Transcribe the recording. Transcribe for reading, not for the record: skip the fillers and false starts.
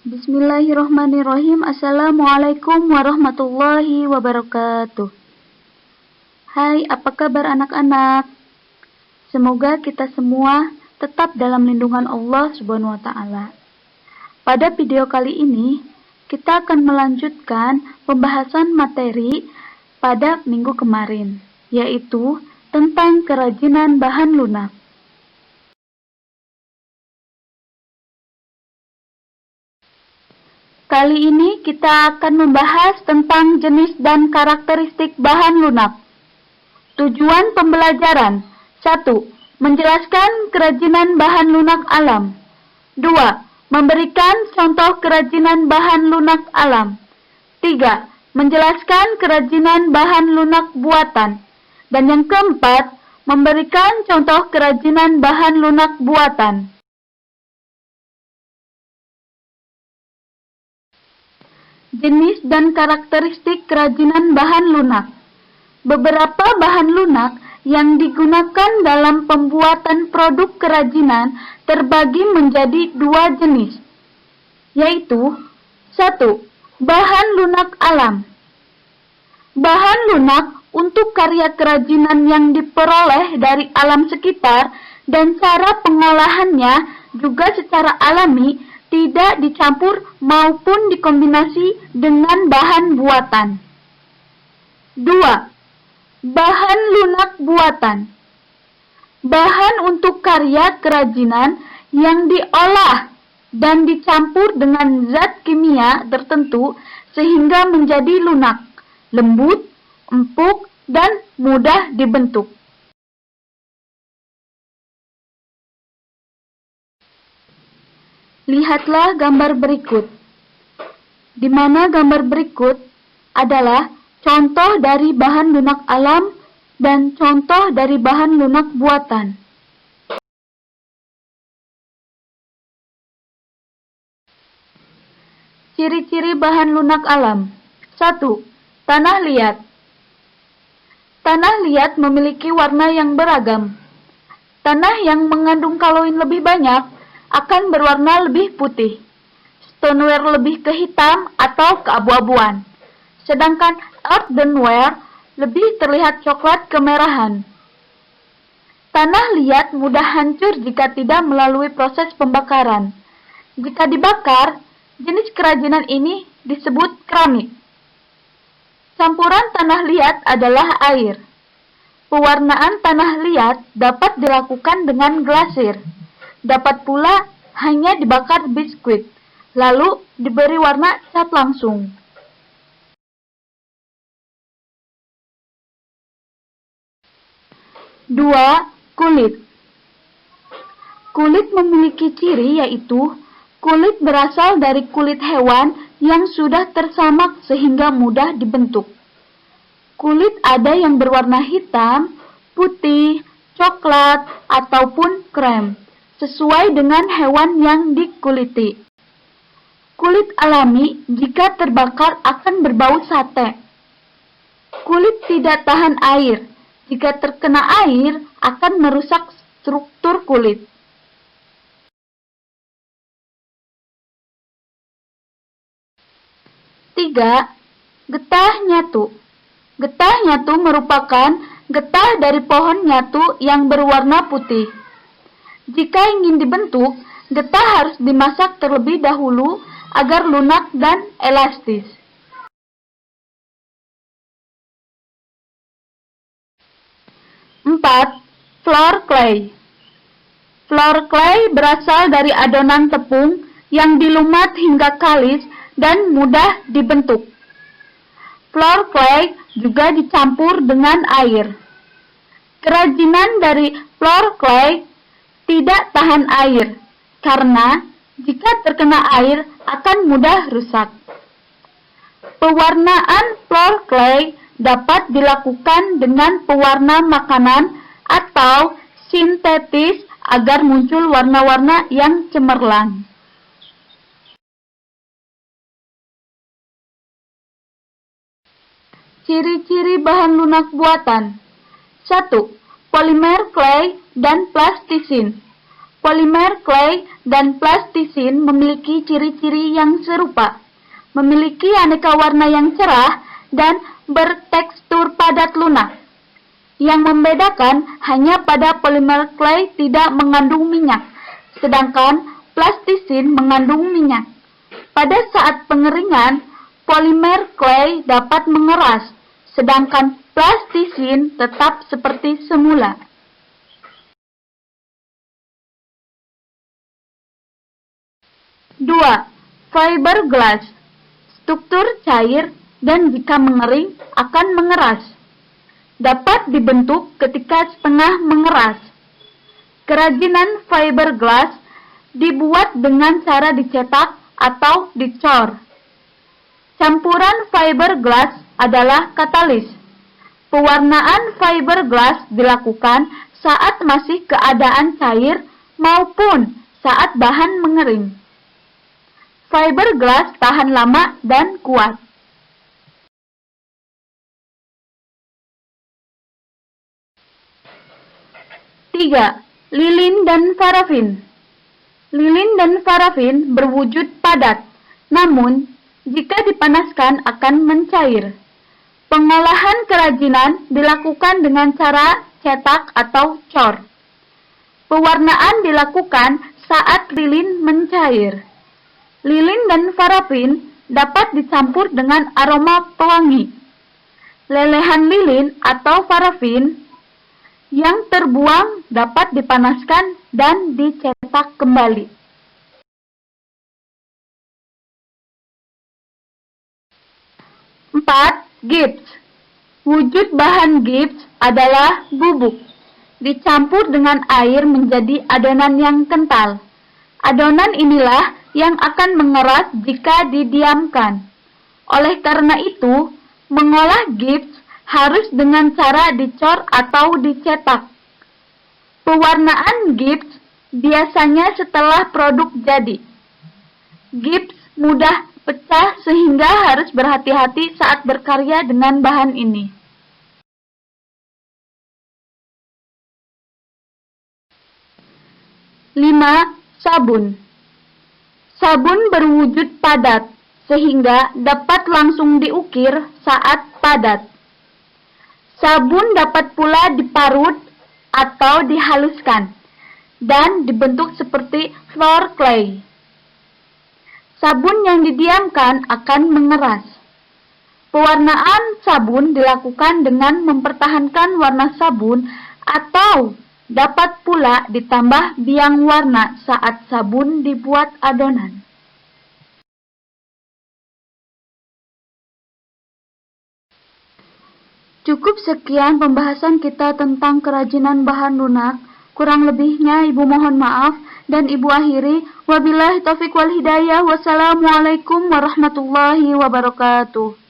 Bismillahirrahmanirrahim. Assalamualaikum warahmatullahi wabarakatuh. Hai, apa kabar anak-anak? Semoga kita semua tetap dalam lindungan Allah Subhanahu wa Ta'ala. Pada video kali ini, kita akan melanjutkan pembahasan materi pada minggu kemarin, yaitu tentang kerajinan bahan lunak. Kali ini kita akan membahas tentang jenis dan karakteristik bahan lunak. Tujuan pembelajaran: 1. Menjelaskan kerajinan bahan lunak alam. 2. Memberikan contoh kerajinan bahan lunak alam. 3. Menjelaskan kerajinan bahan lunak buatan. Dan yang keempat, memberikan contoh kerajinan bahan lunak buatan. Jenis dan karakteristik kerajinan bahan lunak. Beberapa bahan lunak yang digunakan dalam pembuatan produk kerajinan terbagi menjadi dua jenis, yaitu 1. Bahan lunak alam. Bahan lunak untuk karya kerajinan yang diperoleh dari alam sekitar dan cara pengolahannya juga secara alami, tidak dicampur maupun dikombinasi dengan bahan buatan. 2. Bahan lunak buatan. Bahan untuk karya kerajinan yang diolah dan dicampur dengan zat kimia tertentu sehingga menjadi lunak, lembut, empuk, dan mudah dibentuk. Lihatlah gambar berikut, di mana gambar berikut adalah contoh dari bahan lunak alam dan contoh dari bahan lunak buatan. Ciri-ciri bahan lunak alam. 1. Tanah liat. Tanah liat memiliki warna yang beragam. Tanah yang mengandung kaloid lebih banyak akan berwarna lebih putih, stoneware lebih ke hitam atau keabu-abuan, sedangkan earthenware lebih terlihat coklat kemerahan. Tanah liat mudah hancur jika tidak melalui proses pembakaran. Jika dibakar, jenis kerajinan ini disebut keramik. Campuran tanah liat adalah air. Pewarnaan tanah liat dapat dilakukan dengan glasir. Dapat pula hanya dibakar biskuit, lalu diberi warna cat langsung. Dua, kulit. Kulit memiliki ciri yaitu kulit berasal dari kulit hewan yang sudah tersamak sehingga mudah dibentuk. Kulit ada yang berwarna hitam, putih, coklat, ataupun krem, sesuai dengan hewan yang dikuliti. Kulit alami jika terbakar akan berbau sate. Kulit tidak tahan air. Jika terkena air akan merusak struktur kulit. Tiga, getah nyatu. Getah nyatu merupakan getah dari pohon nyatu yang berwarna putih. Jika ingin dibentuk, getah harus dimasak terlebih dahulu agar lunak dan elastis. 4. Floor clay. Floor clay berasal dari adonan tepung yang dilumat hingga kalis dan mudah dibentuk. Floor clay juga dicampur dengan air. Kerajinan dari floor clay tidak tahan air, karena jika terkena air akan mudah rusak. Pewarnaan floor clay dapat dilakukan dengan pewarna makanan atau sintetis agar muncul warna-warna yang cemerlang. Ciri-ciri bahan lunak buatan. 1. Polimer clay dan plastisin. Polimer clay dan plastisin memiliki ciri-ciri yang serupa, memiliki aneka warna yang cerah dan bertekstur padat lunak. Yang membedakan hanya pada polimer clay tidak mengandung minyak, sedangkan plastisin mengandung minyak. Pada saat pengeringan, polimer clay dapat mengeras, sedangkan plastisin tetap seperti semula. Dua, fiberglass. Struktur cair dan jika mengering akan mengeras. Dapat dibentuk ketika setengah mengeras. Kerajinan fiberglass dibuat dengan cara dicetak atau dicor. Campuran fiberglass adalah katalis. Pewarnaan fiberglass dilakukan saat masih keadaan cair maupun saat bahan mengering. Fiberglass tahan lama dan kuat. Tiga, lilin dan parafin. Lilin dan parafin berwujud padat, namun jika dipanaskan akan mencair. Pengolahan kerajinan dilakukan dengan cara cetak atau cor. Pewarnaan dilakukan saat lilin mencair. Lilin dan parafin dapat dicampur dengan aroma pewangi. Lelehan lilin atau parafin yang terbuang dapat dipanaskan dan dicetak kembali. Empat, gips. Wujud bahan gips adalah bubuk. Dicampur dengan air menjadi adonan yang kental. Adonan inilah yang akan mengeras jika didiamkan. Oleh karena itu, mengolah gips harus dengan cara dicor atau dicetak. Pewarnaan gips biasanya setelah produk jadi. Gips mudah pecah sehingga harus berhati-hati saat berkarya dengan bahan ini. Lima, sabun. Sabun berwujud padat, sehingga dapat langsung diukir saat padat. Sabun dapat pula diparut atau dihaluskan, dan dibentuk seperti floor clay. Sabun yang didiamkan akan mengeras. Pewarnaan sabun dilakukan dengan mempertahankan warna sabun atau dapat pula ditambah biang warna saat sabun dibuat adonan. Cukup sekian pembahasan kita tentang kerajinan bahan lunak. Kurang lebihnya Ibu mohon maaf dan Ibu akhiri. Wabillahi taufiq wal hidayah. Wassalamualaikum warahmatullahi wabarakatuh.